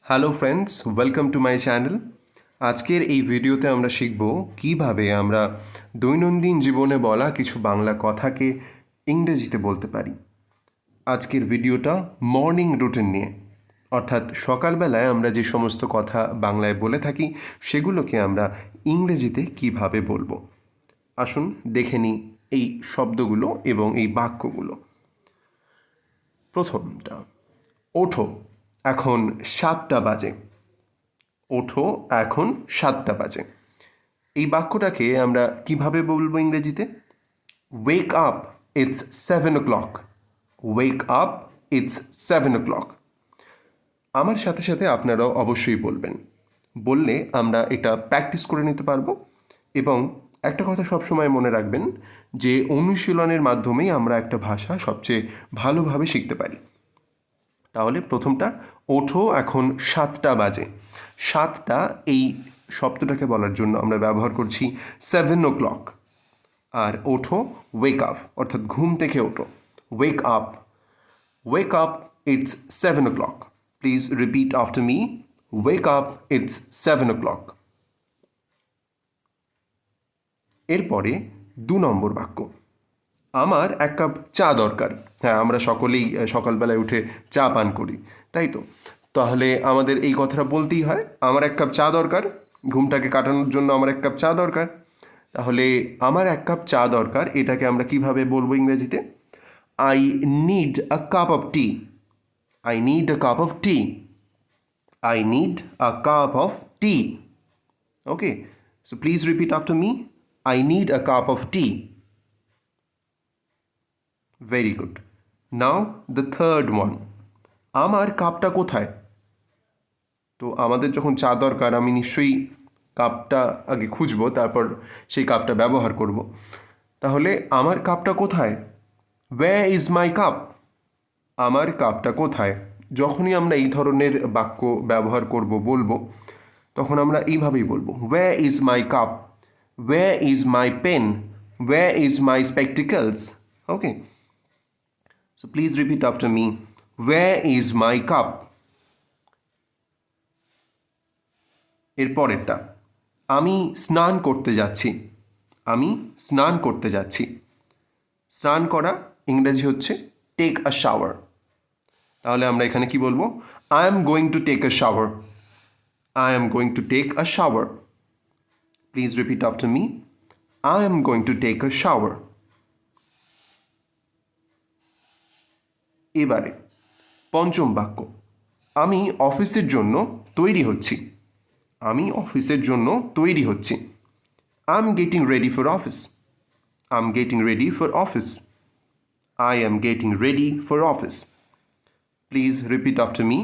Hello friends, welcome to my channel. আজকের এই ভিডিওতে আমরা শিখব কিভাবে আমরা দৈনন্দিন জীবনে বলা কিছু বাংলা কথাকে ইংরেজিতে বলতে পারি। আজকের ভিডিওটা মর্নিং রুটিন নিয়ে, অর্থাৎ সকালবেলায় আমরা যে সমস্ত কথা বাংলায় বলে থাকি সেগুলোকে আমরা ইংরেজিতে কিভাবে বলবো। আসুন দেখে নিই এই শব্দগুলো এবং এই বাক্যগুলো। প্রথমটা, ওঠো, এখন 7টা বাজে। ওঠো, এখন 7টা বাজে। এই বাক্যটাকে আমরা কিভাবে বলবো ইংরেজিতে? Wake up, it's 7 o'clock। Wake up, it's 7 o'clock। আমার সাথে সাথে আপনারাও অবশ্যই বলবেন। বললে আমরা এটা প্র্যাকটিস করে নিতে পারবো। এবং একটা কথা সবসময় মনে রাখবেন যে অনুশীলনের মাধ্যমেই আমরা একটা ভাষা সবচেয়ে ভালোভাবে শিখতে পারি। তাহলে প্রথমটা, ওঠো, এখন 7টা বাজে। 7টা এই শব্দটাকে বলার জন্য আমরা ব্যবহার করছি 7 o'clock। আর ওঠো, ওয়েক আপ, অর্থাৎ ঘুম থেকে ওঠো। Wake up, wake up, it's 7 o'clock। Please repeat after me. Wake up, it's 7 o'clock। এরপরে 2 নম্বর বাক্য, আমার 1 কাপ চা দরকার। হ্যাঁ, আমরা সকলেই সকালবেলায় উঠে চা পান করি, তাই তো? তাহলে আমাদের এই কথাটা বলতেই হয়, আমার 1 কাপ চা দরকার। ঘুমটাকে কাটানোর জন্য আমার 1 কাপ চা দরকার। তাহলে আমার 1 কাপ চা দরকার, এটাকে আমরা কিভাবে বলবো ইংরেজিতে? I need a cup of T. I need a cup of T. I need a cup of T. Okay, so please repeat after me. I need a cup of T. Very good. Now the third one, আমার কাপটা কোথায়? তো আমাদের যখন চা দরকার, আমি নিশ্চয়ই কাপটা আগে খুঁজবো, তারপর সেই কাপটা ব্যবহার করব। তাহলে আমার কাপটা কোথায়? Wire is my cup? আমার কাপটা কোথায়? যখনই আমরা এই ধরনের বাক্য ব্যবহার করব, বলবো, তখন আমরা এইভাবেই বলবো, where is my cup? Where is my pen? Where is my spectacles? Okay, so please repeat after me. Where is my cup? এরপরেরটা, আমি স্নান করতে যাচ্ছি। আমি স্নান করতে যাচ্ছি। স্নান করা ইংরেজি হচ্ছে টেক আ শাওয়ার। তাহলে আমরা এখানে কি বলবো? I am going to take a shower. I am going to take a shower. Please repeat after me. I am going to take a shower. এবারে 5ম বাক্য, আমি অফিসের জন্য তৈরি হচ্ছি। আমি অফিসের জন্য তৈরি হচ্ছি। I am getting ready for office. I am getting ready for office. I am getting ready for office. Please repeat after me.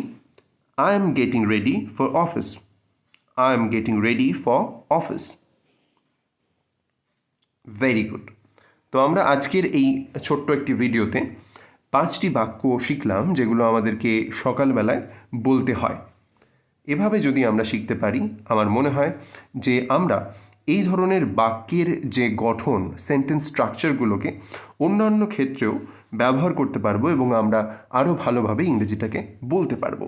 I am getting ready for office. I am getting ready for office. Very good. তো আমরা আজকের এই ছোট্ট একটি ভিডিওতে 5টি বাক্য শিখলাম যেগুলো আমাদেরকে সকালবেলায় বলতে হয়। এভাবে যদি আমরা শিখতে পারি, আমার মনে হয় যে আমরা এই ধরনের বাক্যের যে গঠন, সেন্টেন্স স্ট্রাকচারগুলোকে অন্যান্য ক্ষেত্রেও ব্যবহার করতে পারবো এবং আমরা আরও ভালোভাবে ইংরেজিটাকে বলতে পারবো।